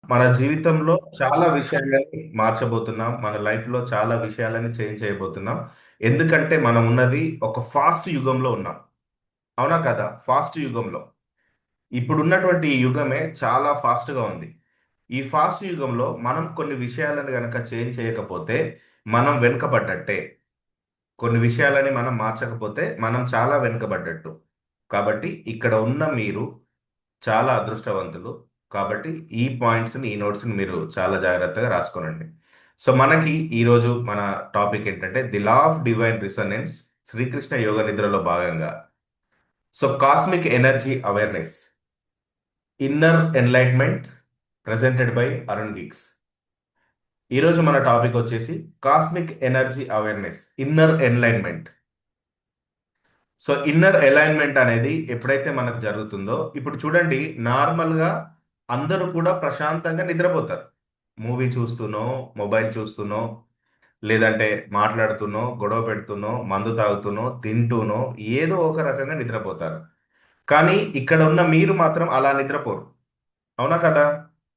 మన జీవితంలో చాలా విషయాలని మార్చబోతున్నాం. మన లైఫ్‌లో చాలా విషయాలని చేంజ్ చేయబోతున్నాం. ఎందుకంటే మనం ఉన్నది ఒక ఫాస్ట్ యుగంలో ఉన్నాం. అవునా కదా? ఫాస్ట్ యుగంలో. ఇప్పుడున్నటువంటి ఈ యుగమే చాలా ఫాస్ట్‌గా ఉంది. ఈ ఫాస్ట్ యుగంలో మనం కొన్ని విషయాలను గనక చేంజ్ చేయకపోతే మనం వెనుకబడ్డట్టే. కొన్ని విషయాలని మనం మార్చకపోతే మనం చాలా వెనుకబడ్డట్టు. కాబట్టి ఇక్కడ ఉన్న మీరు చాలా అదృష్టవంతులు. కాబట్టి ఈ పాయింట్స్‌ని, ఈ నోట్స్‌ని మీరు చాలా జాగ్రత్తగా రాసుకోనండి. సో, మనకి ఈరోజు మన టాపిక్ ఏంటంటే, the law of divine resonance Sri Krishna yoga నిద్రలో భాగంగా. So, cosmic energy awareness, inner enlightenment presented by Arun గిగ్స్. ఈరోజు మన టాపిక్ వచ్చేసి cosmic energy awareness, inner enlightenment. So, inner alignment అనేది ఎప్పుడైతే మనకు జరుగుతుందో, ఇప్పుడు చూడండి నార్మల్‌గా అందరూ కూడా ప్రశాంతంగా నిద్రపోతారు. మూవీ చూస్తూనో, మొబైల్ చూస్తూనో, లేదంటే మాట్లాడుతూనో, గొడవ పెడుతూనో, మందు తాగుతూనో, తింటూనో ఏదో ఒక రకంగా నిద్రపోతారు. కానీ ఇక్కడ ఉన్న మీరు మాత్రం అలా నిద్రపోరు. అవునా కదా?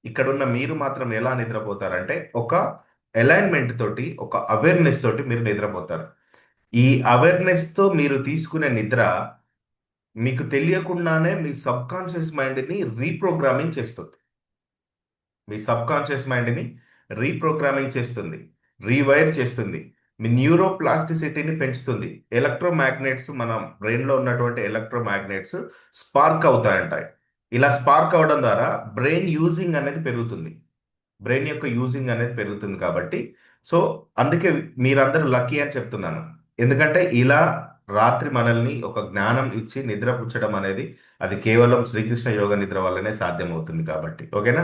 ఇక్కడున్న మీరు మాత్రం ఎలా నిద్రపోతారంటే, ఒక అలైన్‌మెంట్ తోటి, ఒక అవేర్‌నెస్ తోటి మీరు నిద్రపోతారు. ఈ అవేర్‌నెస్‌తో మీరు తీసుకునే నిద్ర మీకు తెలియకుండానే మీ సబ్‌కాన్షియస్ మైండ్‌ని రీప్రోగ్రామింగ్ చేస్తుంది. మీ సబ్‌కాన్షియస్ మైండ్‌ని రీప్రోగ్రామింగ్ చేస్తుంది. రీవైర్ చేస్తుంది. మీ న్యూరోప్లాస్టిసిటీని పెంచుతుంది. ఎలక్ట్రోమాగ్నెట్స్ మన బ్రెయిన్‌లో ఉన్నటువంటి ఎలక్ట్రోమాగ్నెట్స్ స్పార్క్ అవుతాయంటాయి. ఇలా స్పార్క్ అవ్వడం ద్వారా బ్రెయిన్ యూజింగ్ అనేది పెరుగుతుంది. బ్రెయిన్ యొక్క యూజింగ్ అనేది పెరుగుతుంది కాబట్టి, సో, అందుకే మీరందరూ లక్కీ అని చెప్తున్నాను. ఎందుకంటే ఇలా రాత్రి మనల్ని ఒక జ్ఞానం ఇచ్చి నిద్రపుచ్చడం అనేది అది కేవలం శ్రీకృష్ణ యోగ నిద్ర వల్లనే సాధ్యమవుతుంది కాబట్టి. ఓకేనా?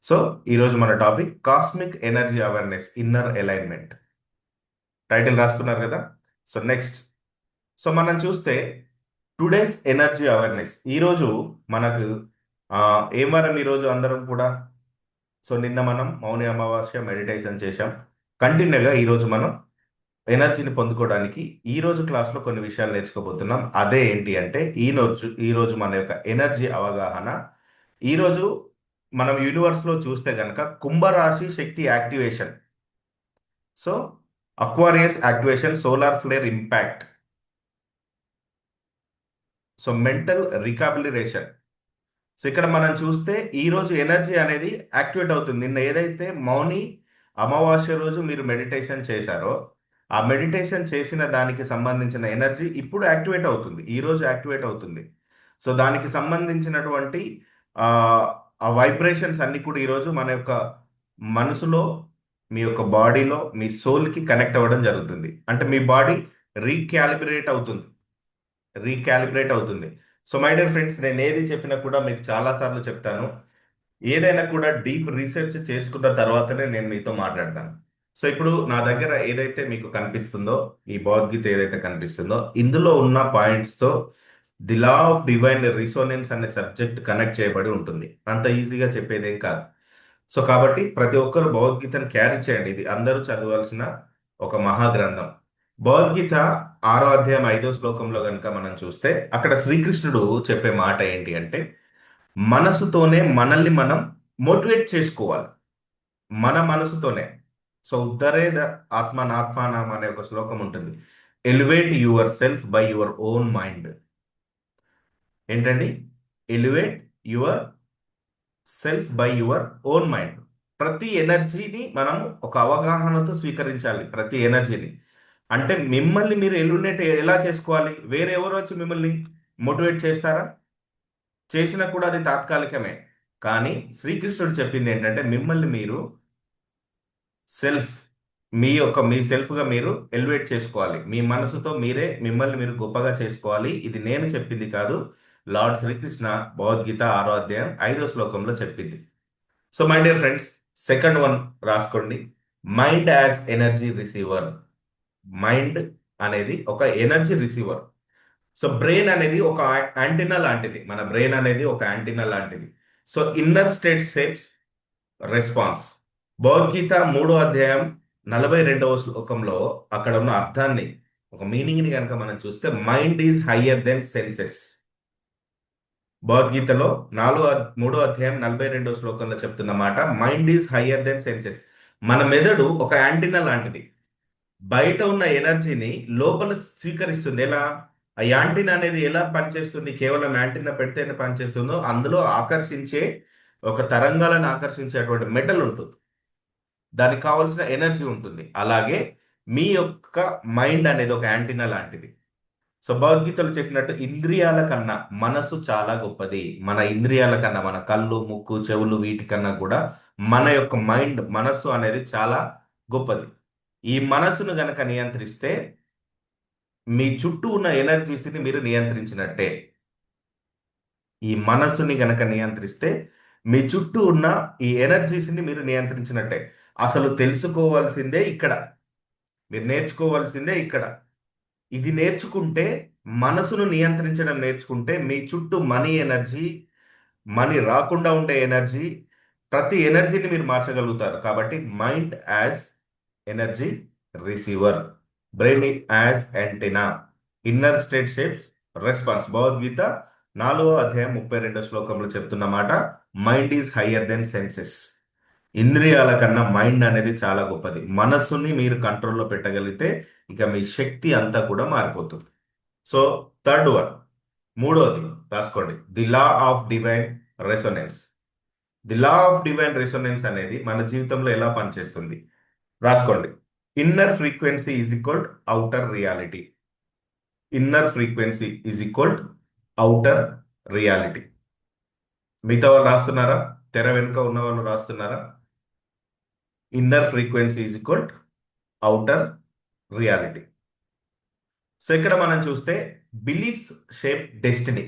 సో, ఈరోజు మన topic cosmic energy awareness, inner alignment. Title రాసుకున్నారు కదా! So, next. సో, మనం చూస్తే టుడేస్ ఎనర్జీ అవేర్‌నెస్. ఈరోజు మనకు ఏం వారం ఈరోజు అందరం కూడా? సో నిన్న మనం మౌని అమావాస్య మెడిటేషన్ చేశాం. కంటిన్యూగా ఈరోజు మనం ఎనర్జీని పొందుకోవడానికి ఈరోజు క్లాస్‌లో కొన్ని విషయాలు నేర్చుకోబోతున్నాం. అదే ఏంటి అంటే ఈరోజు మన యొక్క ఎనర్జీ అవగాహన. ఈరోజు మనం యూనివర్స్‌లో చూస్తే గనక కుంభరాశి శక్తి activation. So, Aquarius activation, solar flare impact. So, mental recalibration. So ఇక్కడ మనం చూస్తే ఈరోజు ఎనర్జీ అనేది యాక్టివేట్ అవుతుంది. నిన్న ఏదైతే మౌని అమావాస్య రోజు మీరు మెడిటేషన్ చేశారో, ఆ మెడిటేషన్ చేసిన దానికి సంబంధించిన ఎనర్జీ ఇప్పుడు యాక్టివేట్ అవుతుంది. ఈరోజు యాక్టివేట్ అవుతుంది. సో దానికి సంబంధించినటువంటి ఆహ్, ఆ వైబ్రేషన్స్ అన్నీ కూడా ఈరోజు మన యొక్క మనసులో, మీ యొక్క బాడీలో, మీ సోల్‌కి కనెక్ట్ అవ్వడం జరుగుతుంది. అంటే మీ బాడీ రీకాలిబ్రేట్ అవుతుంది. రీకాలిబ్రేట్ అవుతుంది. సో, మై డియర్ ఫ్రెండ్స్, నేనేది చెప్పినా కూడా మీకు చాలా సార్లు చెప్తాను. ఏదైనా కూడా డీప్ రీసెర్చ్ చేసుకున్న తర్వాతనే నేను మీతో మాట్లాడతాను. సో, ఇప్పుడు నా దగ్గర ఏదైతే మీకు కనిపిస్తుందో, ఈ భగవద్గీత ఏదైతే కనిపిస్తుందో, ఇందులో ఉన్న పాయింట్స్‌తో the law of divine resonance అనే సబ్జెక్ట్ కనెక్ట్ చేయబడి ఉంటుంది. అంత ఈజీగా చెప్పేదేం కాదు. సో, కాబట్టి ప్రతి ఒక్కరు భగవద్గీతను క్యారీ చేయండి. ఇది అందరూ చదవాల్సిన ఒక మహాగ్రంథం. భగవద్గీత 6వ అధ్యాయం 5వ శ్లోకంలో గనుక మనం చూస్తే, అక్కడ శ్రీకృష్ణుడు చెప్పే మాట ఏంటి అంటే, మనసుతోనే మనల్ని మనం మోటివేట్ చేసుకోవాలి. మన మనసుతోనే. సో, ఉద్ధరేద ఆత్మనాత్మానం అనే ఒక శ్లోకం ఉంటుంది. Elevate yourself by your own mind. ఏంటండి? Elevate yourself by your own mind. ప్రతి ఎనర్జీని మనం ఒక అవగాహనతో స్వీకరించాలి. ప్రతి ఎనర్జీని. అంటే మిమ్మల్ని మీరు ఎలిమినేట్ ఎలా చేసుకోవాలి? వేరే ఎవరు వచ్చి మిమ్మల్ని మోటివేట్ చేస్తారా? చేసినా కూడా అది తాత్కాలికమే. కానీ శ్రీకృష్ణుడు చెప్పింది ఏంటంటే మిమ్మల్ని మీరు సెల్ఫ్ మీ సెల్ఫ్‌గా మీరు ఎలివేట్ చేసుకోవాలి. మీ మనసుతో మీరే మిమ్మల్ని మీరు గొప్పగా చేసుకోవాలి. ఇది నేను చెప్పింది కాదు. లార్డ్ శ్రీకృష్ణ భగవద్గీత 6వ అధ్యాయం 5వ శ్లోకంలో చెప్పింది. So, my dear friends, second one రాసుకోండి. Mind as energy receiver. Mind అనేది ఒక ఎనర్జీ రిసీవర్. సో, బ్రెయిన్ అనేది ఒక యాంటెన్నా లాంటిది. మన బ్రెయిన్ అనేది ఒక యాంటెన్నా లాంటిది. So, inner state shapes response. Bhagavad Gita 3వ అధ్యాయం 42వ శ్లోకంలో అక్కడ ఉన్న అర్థాన్ని, ఒక మీనింగ్‌ని గనక మనం చూస్తే mind is higher than senses. భగవద్గీతలో 3వ అధ్యాయం 42వ శ్లోకంలో చెప్తున్నమాట, mind is higher than senses. మన మెదడు ఒక యాంటీనా లాంటిది. బయట ఉన్న ఎనర్జీని లోపల స్వీకరిస్తుంది. ఎలా? ఆ యాంటీనా అనేది ఎలా పనిచేస్తుంది? కేవలం యాంటీనా పెడితేనే పనిచేస్తుందో, అందులో ఆకర్షించే ఒక తరంగాలను ఆకర్షించేటువంటి మెటల్ ఉంటుంది. దానికి కావాల్సిన ఎనర్జీ ఉంటుంది. అలాగే మీ యొక్క మైండ్ అనేది ఒక యాంటీనా లాంటిది. సో భగవద్గీతలో చెప్పినట్టు ఇంద్రియాల కన్నా మనసు చాలా గొప్పది. మన ఇంద్రియాల కన్నా, మన కళ్ళు, ముక్కు, చెవులు, వీటికన్నా కూడా మన యొక్క మైండ్, మనస్సు అనేది చాలా గొప్పది. ఈ మనసును గనక నియంత్రిస్తే మీ చుట్టూ ఉన్న ఎనర్జీస్ని మీరు నియంత్రించినట్టే. ఈ మనసుని గనక నియంత్రిస్తే మీ చుట్టూ ఉన్న ఈ ఎనర్జీస్ని మీరు నియంత్రించినట్టే. అసలు తెలుసుకోవాల్సిందే ఇక్కడ, మీరు నేర్చుకోవాల్సిందే ఇక్కడ. ఇది నేర్చుకుంటే, మనసును నియంత్రించడం నేర్చుకుంటే, మీ చుట్టూ మనీ ఎనర్జీ, మనీ రాకుండా ఉండే ఎనర్జీ, ప్రతి ఎనర్జీని మీరు మార్చగలుగుతారు. కాబట్టి mind as energy receiver, brain as antenna, inner state shapes response. Bhagavad Gita 4వ అధ్యాయం 32వ శ్లోకంలో చెప్తున్న మాట, mind is higher than senses. ఇంద్రియాల కన్నా మైండ్ అనేది చాలా గొప్పది. మనస్సుని మీరు కంట్రోల్లో పెట్టగలిగితే ఇక మీ శక్తి అంతా కూడా మారిపోతుంది. సో థర్డ్ వన్, మూడోది రాసుకోండి, the law of divine resonance. The law of divine resonance అనేది మన జీవితంలో ఎలా పనిచేస్తుంది రాసుకోండి. Inner frequency is equal outer reality. Inner frequency is equal outer reality. మిగతా వాళ్ళు రాస్తున్నారా? తెర వెనుక ఉన్న వాళ్ళు రాస్తున్నారా? Inner frequency is equal outer reality. So ఇక్కడ మనం చూస్తే బిలీఫ్స్ షేప్ డెస్టినీ.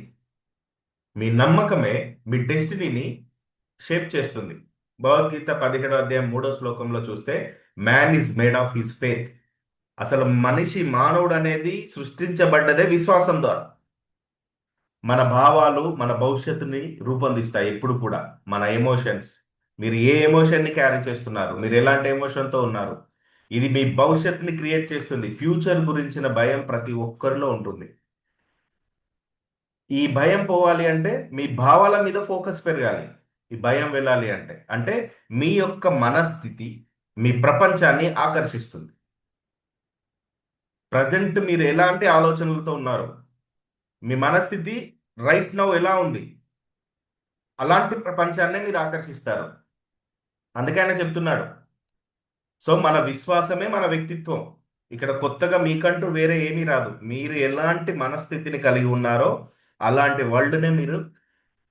మీ నమ్మకమే మీ డెస్టినీని షేప్ చేస్తుంది. భగవద్గీత 17వ అధ్యాయం 3వ శ్లోకంలో చూస్తే, man is made of his faith. అసలు మనిషి, మానవుడు అనేది సృష్టించబడ్డదే విశ్వాసం ద్వారా. మన భావాలు మన భవిష్యత్తుని రూపొందిస్తాయి. ఎప్పుడు కూడా మన ఎమోషన్స్, మీరు ఏ ఎమోషన్ని క్యారీ చేస్తున్నారు, మీరు ఎలాంటి ఎమోషన్తో ఉన్నారు, ఇది మీ భవిష్యత్తుని క్రియేట్ చేస్తుంది. ఫ్యూచర్ గురించిన భయం ప్రతి ఒక్కరిలో ఉంటుంది. ఈ భయం పోవాలి అంటే మీ భావాల మీద ఫోకస్ పెరగాలి. ఈ భయం వెళ్ళాలి అంటే అంటే మీ యొక్క మనస్థితి మీ ప్రపంచాన్ని ఆకర్షిస్తుంది. ప్రజెంట్ మీరు ఎలాంటి ఆలోచనలతో ఉన్నారు, మీ మనస్థితి రైట్ నౌ ఎలా ఉంది, అలాంటి ప్రపంచాన్నే మీరు ఆకర్షిస్తారు. అందుకే ఆయన చెప్తున్నాడు. సో మన విశ్వాసమే మన వ్యక్తిత్వం. ఇక్కడ కొత్తగా మీకంటూ వేరే ఏమీ రాదు. మీరు ఎలాంటి మనస్థితిని కలిగి ఉన్నారో అలాంటి వరల్డ్నే మీరు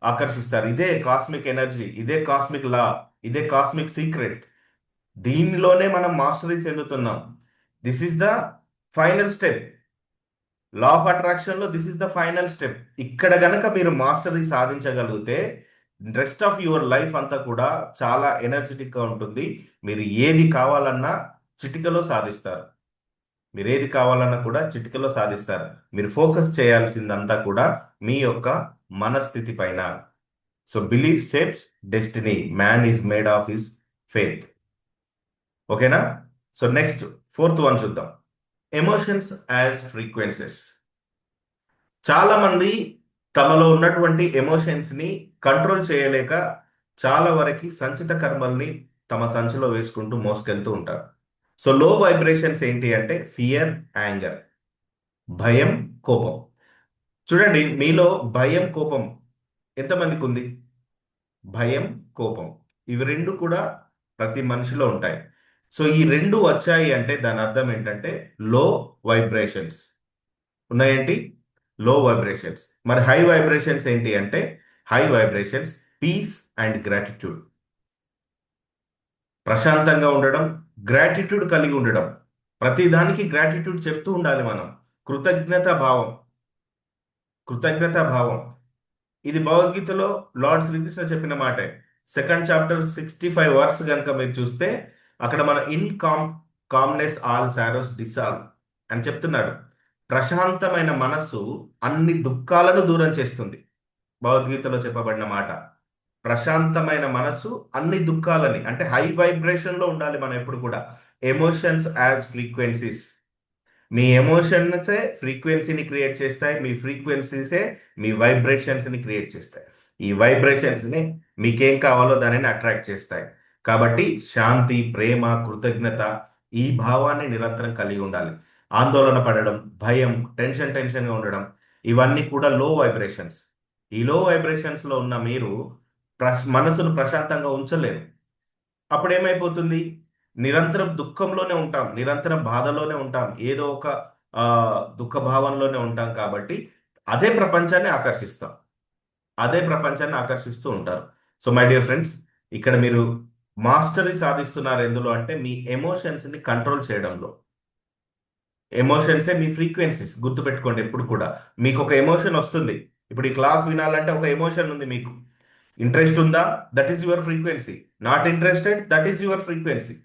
ఆకర్షిస్తారు. ఇదే కాస్మిక్ ఎనర్జీ, ఇదే కాస్మిక్ లా, ఇదే కాస్మిక్ సీక్రెట్. దీనిలోనే మనం మాస్టరీ చెందుతున్నాం. This is the final step. Law of అట్రాక్షన్లో this is the final step. ఇక్కడ గనక మీరు మాస్టరీ సాధించగలిగితే రెస్ట్ ఆఫ్ యువర్ లైఫ్ అంతా కూడా చాలా ఎనర్జెటిక్గా ఉంటుంది. మీరు ఏది కావాలన్నా చిటికలో సాధిస్తారు. మీరు ఏది కావాలన్నా కూడా చిటికలో సాధిస్తారు. మీరు ఫోకస్ చేయాల్సిందంతా కూడా మీ యొక్క మనస్థితి పైన. So belief shapes destiny, man is made of his faith. ఓకేనా? సో నెక్స్ట్ ఫోర్త్ వన్ చూద్దాం, ఎమోషన్స్ యాజ్ ఫ్రీక్వెన్సీస్. చాలా మంది తమలో ఉన్నటువంటి ఎమోషన్స్ని కంట్రోల్ చేయలేక చాలా వరకు సంచిత కర్మల్ని తమ సంచిలో వేసుకుంటూ మోసుకెళ్తూ ఉంటారు. సో లో వైబ్రేషన్స్ ఏంటి అంటే ఫియర్, యాంగర్, భయం, కోపం. చూడండి, మీలో భయం, కోపం ఎంతమందికి ఉంది? భయం, కోపం, ఇవి రెండు కూడా ప్రతి మనిషిలో ఉంటాయి. సో ఈ రెండు వచ్చాయి అంటే దాని అర్థం ఏంటంటే లో వైబ్రేషన్స్ ఉన్నాయేంటి? లో వైబ్రేషన్స్. మరి హై వైబ్రేషన్స్ ఏంటి అంటే high vibrations, peace and gratitude. ప్రశాంతంగా ఉండడం, గ్రాటిట్యూడ్ కలిగి ఉండడం. ప్రతి దానికి గ్రాటిట్యూడ్ చెప్తూ ఉండాలి మనం. కృతజ్ఞత భావం, కృతజ్ఞత భావం. ఇది భగవద్గీతలో లార్డ్ శ్రీకృష్ణ చెప్పిన మాటే. సెకండ్ చాప్టర్ 65 వర్స్ కనుక మీరు చూస్తే అక్కడ మన కామ్నెస్ ఆల్ సారోస్ డిసాల్వ్ అని చెప్తున్నాడు. ప్రశాంతమైన మనస్సు అన్ని దుఃఖాలను దూరం చేస్తుంది. భగవద్గీతలో చెప్పబడిన మాట. ప్రశాంతమైన మనస్సు అన్ని దుఃఖాలని, అంటే హై వైబ్రేషన్లో ఉండాలి మనం ఎప్పుడు కూడా. Emotions as frequencies. మీ ఎమోషన్సే ఫ్రీక్వెన్సీని క్రియేట్ చేస్తాయి, మీ ఫ్రీక్వెన్సీసే మీ వైబ్రేషన్స్ని క్రియేట్ చేస్తాయి. ఈ వైబ్రేషన్స్ని మీకేం కావాలో దానిని అట్రాక్ట్ చేస్తాయి. కాబట్టి శాంతి, ప్రేమ, కృతజ్ఞత ఈ భావాన్ని నిరంతరం కలిగి ఉండాలి. ఆందోళన పడడం, భయం, టెన్షన్గా ఉండడం ఇవన్నీ కూడా లో వైబ్రేషన్స్. ఈ లో వైబ్రేషన్స్లో ఉన్న మీరు మనసును ప్రశాంతంగా ఉంచలేరు. అప్పుడు ఏమైపోతుంది? నిరంతరం దుఃఖంలోనే ఉంటాం, నిరంతరం బాధలోనే ఉంటాం, ఏదో ఒక దుఃఖ భావంలోనే ఉంటాం. కాబట్టి అదే ప్రపంచాన్ని ఆకర్షిస్తాం, అదే ప్రపంచాన్ని ఆకర్షిస్తూ ఉంటారు. సో మై డియర్ ఫ్రెండ్స్, ఇక్కడ మీరు మాస్టరీ సాధిస్తున్నారు ఎందులో అంటే మీ ఎమోషన్స్ని కంట్రోల్ చేయడంలో. ఎమోషన్సే మీ ఫ్రీక్వెన్సీస్, గుర్తుపెట్టుకోండి ఎప్పుడు కూడా. మీకు ఒక ఎమోషన్ వస్తుంది, ఇప్పుడు ఈ క్లాస్ వినాలంటే ఒక ఎమోషన్ ఉంది మీకు. ఇంట్రెస్ట్ ఉందా? That is your frequency. Not interested, that is your frequency.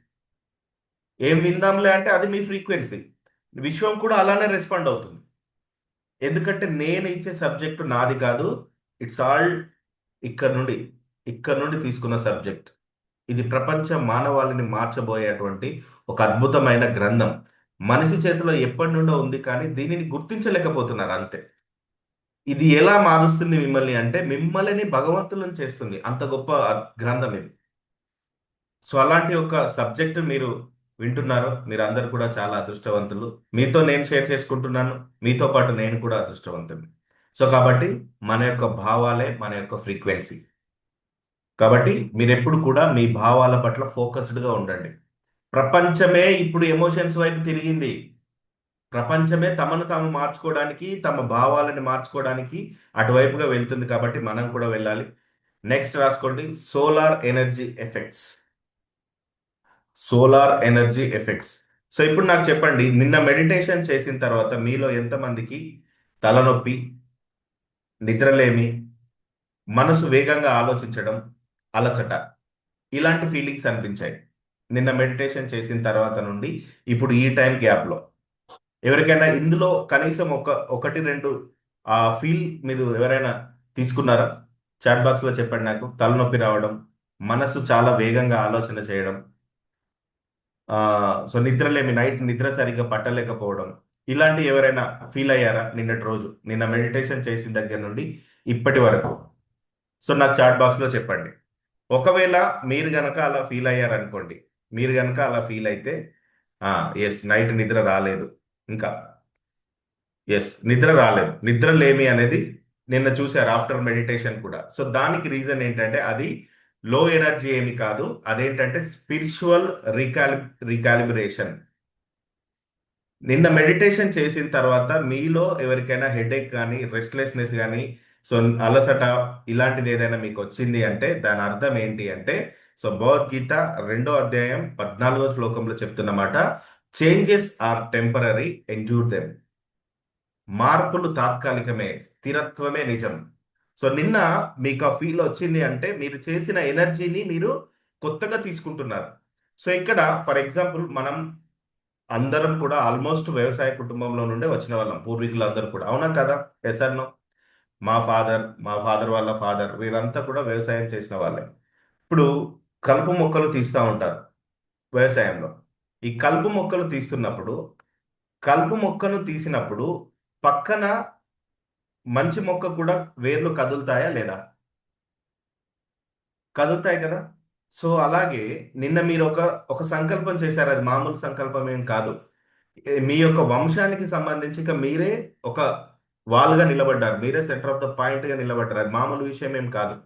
ఏం విందాంలే అంటే అది మీ ఫ్రీక్వెన్సీ. విశ్వం కూడా అలానే రెస్పాండ్ అవుతుంది. ఎందుకంటే నేను ఇచ్చే సబ్జెక్టు నాది కాదు. ఇట్స్ ఆల్ ఇక్కడ నుండి ఇక్కడ నుండి తీసుకున్న సబ్జెక్ట్. ఇది ప్రపంచ మానవాళిని మార్చబోయేటువంటి ఒక అద్భుతమైన గ్రంథం. మనిషి చేతిలో ఎప్పటి నుండో ఉంది కానీ దీనిని గుర్తించలేకపోతున్నారు అంతే. ఇది ఎలా మారుస్తుంది మిమ్మల్ని అంటే మిమ్మల్ని భగవంతులను చేస్తుంది. అంత గొప్ప గ్రంథం ఇది. సో అలాంటి ఒక సబ్జెక్ట్ మీరు వింటున్నారు. మీరు అందరు కూడా చాలా అదృష్టవంతులు. మీతో నేను షేర్ చేసుకుంటున్నాను, మీతో పాటు నేను కూడా అదృష్టవంతుని. సో కాబట్టి మన యొక్క భావాలే మన యొక్క ఫ్రీక్వెన్సీ. కాబట్టి మీరెప్పుడు కూడా మీ భావాల పట్ల ఫోకస్డ్గా ఉండండి. ప్రపంచమే ఇప్పుడు ఎమోషన్స్ వైపు తిరిగింది. ప్రపంచమే తమను తాము మార్చుకోవడానికి, తమ భావాలను మార్చుకోవడానికి అటువైపుగా వెళ్తుంది. కాబట్టి మనం కూడా వెళ్ళాలి. నెక్స్ట్ రాసుకోండి, solar energy effects. Solar energy effects. So ఇప్పుడు నాకు చెప్పండి, నిన్న మెడిటేషన్ చేసిన తర్వాత మీలో ఎంతమందికి తలనొప్పి, నిద్రలేమి, మనసు వేగంగా ఆలోచించడం, అలసట ఇలాంటి ఫీలింగ్స్ అనిపించాయి నిన్న మెడిటేషన్ చేసిన తర్వాత నుండి ఇప్పుడు ఈ టైం గ్యాప్లో? ఎవరికైనా ఇందులో కనీసం ఒకటి రెండు ఆ ఫీల్ మీరు ఎవరైనా తీసుకున్నారా? చాట్ బాక్స్లో చెప్పండి. నాకు తలనొప్పి రావడం, మనసు చాలా వేగంగా ఆలోచన చేయడం, ఆ సో నిద్రలేమి, నైట్ నిద్ర సరిగ్గా పట్టలేకపోవడం, ఇలాంటి ఎవరైనా ఫీల్ అయ్యారా నిన్నటి రోజు, నిన్న మెడిటేషన్ చేసిన దగ్గర నుండి ఇప్పటి వరకు? సో నాకు చాట్ బాక్స్లో చెప్పండి. ఒకవేళ మీరు గనక అలా ఫీల్ అయ్యారనుకోండి, మీరు గనక అలా ఫీల్ అయితే ఎస్, నైట్ నిద్ర రాలేదు, ఇంకా ఎస్ నిద్ర రాలేదు, నిద్ర లేమి అనేది నిన్న చూశారు ఆఫ్టర్ మెడిటేషన్ కూడా. సో దానికి రీజన్ ఏంటంటే అది లో ఎనర్జీ ఏమి కాదు, అదేంటంటే స్పిరిచువల్ రీకాలిబ్రేషన్. నిన్న మెడిటేషన్ చేసిన తర్వాత మీలో ఎవరికైనా హెడేక్ కానీ, రెస్ట్లెస్నెస్ కానీ, సో అలసట ఇలాంటిది ఏదైనా మీకు వచ్చింది అంటే దాని అర్థం ఏంటి అంటే, సో భగవద్గీత 2వ అధ్యాయం 14వ శ్లోకంలో చెప్తున్నమాట, changes are temporary, endure them. మార్పులు తాత్కాలికమే, స్థిరత్వమే నిజం. సో నిన్న మీకు ఆ ఫీల్ వచ్చింది అంటే మీరు చేసిన ఎనర్జీని మీరు కొత్తగా తీసుకుంటున్నారు. సో ఇక్కడ ఫర్ ఎగ్జాంపుల్ మనం అందరం కూడా ఆల్మోస్ట్ వ్యవసాయ కుటుంబంలో నుండే వచ్చిన వాళ్ళం, పూర్వీకులు అందరూ కూడా, అవునా కదా? Yes or no? మా ఫాదర్ వాళ్ళ ఫాదర్ వీరంతా కూడా వ్యవసాయం చేసిన వాళ్ళే. ఇప్పుడు కలుపు మొక్కలు తీస్తూ ఉంటారు వ్యవసాయంలో. ఈ కలుపు మొక్కలు తీస్తున్నప్పుడు, కలుపు మొక్కను తీసినప్పుడు పక్కన మంచి మొక్క కూడా వేర్లు కదులుతాయా లేదా? కదులుతాయి కదా. సో అలాగే నిన్న మీరు ఒక ఒక సంకల్పం చేశారు, అది మామూలు సంకల్పం ఏం కాదు. మీ యొక్క వంశానికి సంబంధించి ఇక మీరే ఒక వాల్గా నిలబడ్డారు, మీరే సెంటర్ ఆఫ్ ద పాయింట్గా నిలబడ్డారు, అది మామూలు విషయం ఏం కాదు.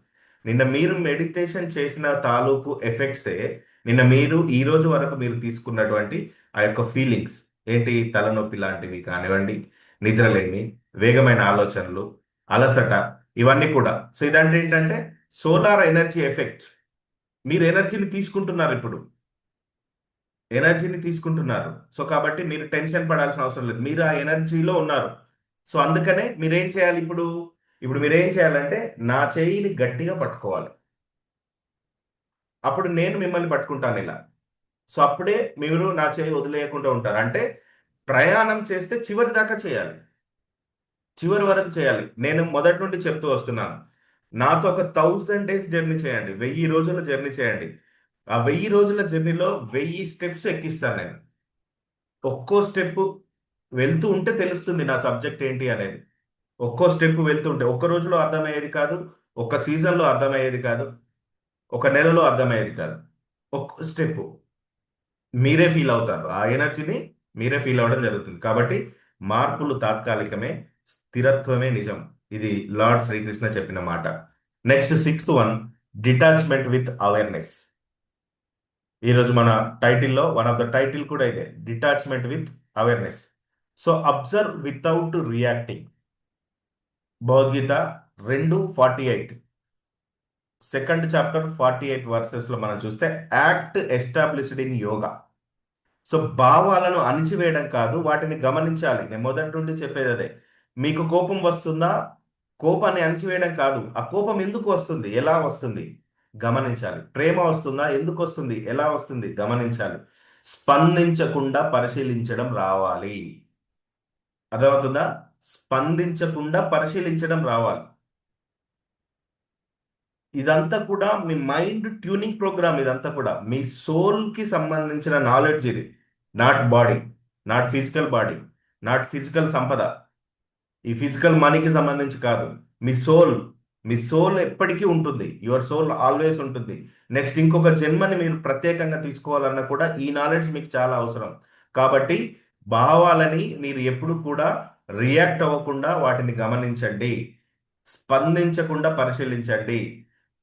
నిన్న మీరు మెడిటేషన్ చేసిన తాలూకు ఎఫెక్ట్సే నిన్న మీరు ఈ రోజు వరకు మీరు తీసుకున్నటువంటి ఆ యొక్క ఫీలింగ్స్ ఏంటి, తలనొప్పి లాంటివి కానివ్వండి, నిద్రలేమి, వేగమైన ఆలోచనలు, అలసట, ఇవన్నీ కూడా. సో ఇదంటే ఏంటంటే సోలార్ ఎనర్జీ ఎఫెక్ట్. మీరు ఎనర్జీని తీసుకుంటున్నారు ఇప్పుడు, ఎనర్జీని తీసుకుంటున్నారు. సో కాబట్టి మీరు టెన్షన్ పడాల్సిన అవసరం లేదు, మీరు ఆ ఎనర్జీలో ఉన్నారు. సో అందుకనే మీరేం చేయాలి ఇప్పుడు? ఇప్పుడు మీరేం చేయాలంటే నా చేయిని గట్టిగా పట్టుకోవాలి. అప్పుడు నేను మిమ్మల్ని పట్టుకుంటాను ఇలా. సో అప్పుడే మీరు నా చేయి వదిలేయకుండా ఉంటారు. అంటే ప్రయాణం చేస్తే చివరి దాకా చేయాలి, చివరి వరకు చేయాలి. నేను మొదటి నుండి చెప్తూ వస్తున్నాను, నాతో ఒక 1000 days జర్నీ చేయండి, 1000 రోజుల జర్నీ చేయండి. ఆ 1000 రోజుల జర్నీలో 1000 స్టెప్స్ ఎక్కిస్తాను నేను. ఒక్కో స్టెప్ వెళ్తూ ఉంటే తెలుస్తుంది నా సబ్జెక్ట్ ఏంటి అనేది. ఒక్కో స్టెప్ వెళ్తుంటే ఒక్క రోజులో అర్థమయ్యేది కాదు, ఒక్క సీజన్లో అర్థమయ్యేది కాదు, ఒక నెలలో అర్థమయ్యేది కాదు. ఒక్క స్టెప్ మీరే ఫీల్ అవుతారు, ఆ ఎనర్జీని మీరే ఫీల్ అవ్వడం జరుగుతుంది. కాబట్టి మార్పులు తాత్కాలికమే, స్థిరత్వమే నిజం. ఇది లార్డ్ శ్రీకృష్ణ చెప్పిన మాట. Next sixth one, detachment with awareness. ఈరోజు మన టైటిల్లో వన్ ఆఫ్ ద టైటిల్ కూడా ఇదే, detachment with awareness. So observe without reacting. Bhagavad Gita 2:48, second chapter 48 versus లో మనం చూస్తే, act established in yoga. So భావాలను అణిచివేయడం కాదు, వాటిని గమనించాలి. నేను మొదటి నుండి చెప్పేది అదే. మీకు కోపం వస్తుందా? కోపాన్ని అణిచివేయడం కాదు, ఆ కోపం ఎందుకు వస్తుంది, ఎలా వస్తుంది గమనించాలి. ప్రేమ వస్తుందా? ఎందుకు వస్తుంది, ఎలా వస్తుంది గమనించాలి. స్పందించకుండా పరిశీలించడం రావాలి. అర్థమవుతుందా? స్పందించకుండా పరిశీలించడం రావాలి. ఇదంతా కూడా మీ మైండ్ ట్యూనింగ్ ప్రోగ్రామ్. ఇదంతా కూడా మీ సోల్ కి సంబంధించిన నాలెడ్జ్ ఇది. Not body, not physical body, not physical సంపద, ఈ ఫిజికల్ మనీకి సంబంధించి కాదు. మీ సోల్, మీ సోల్ ఎప్పటికీ ఉంటుంది. యువర్ సోల్ ఆల్వేస్ ఉంటుంది. నెక్స్ట్ ఇంకొక జన్మని మీరు ప్రత్యేకంగా తీసుకోవాలన్నా కూడా ఈ నాలెడ్జ్ మీకు చాలా అవసరం. కాబట్టి భావాలని మీరు ఎప్పుడు కూడా రియాక్ట్ అవ్వకుండా వాటిని గమనించండి, స్పందించకుండా పరిశీలించండి,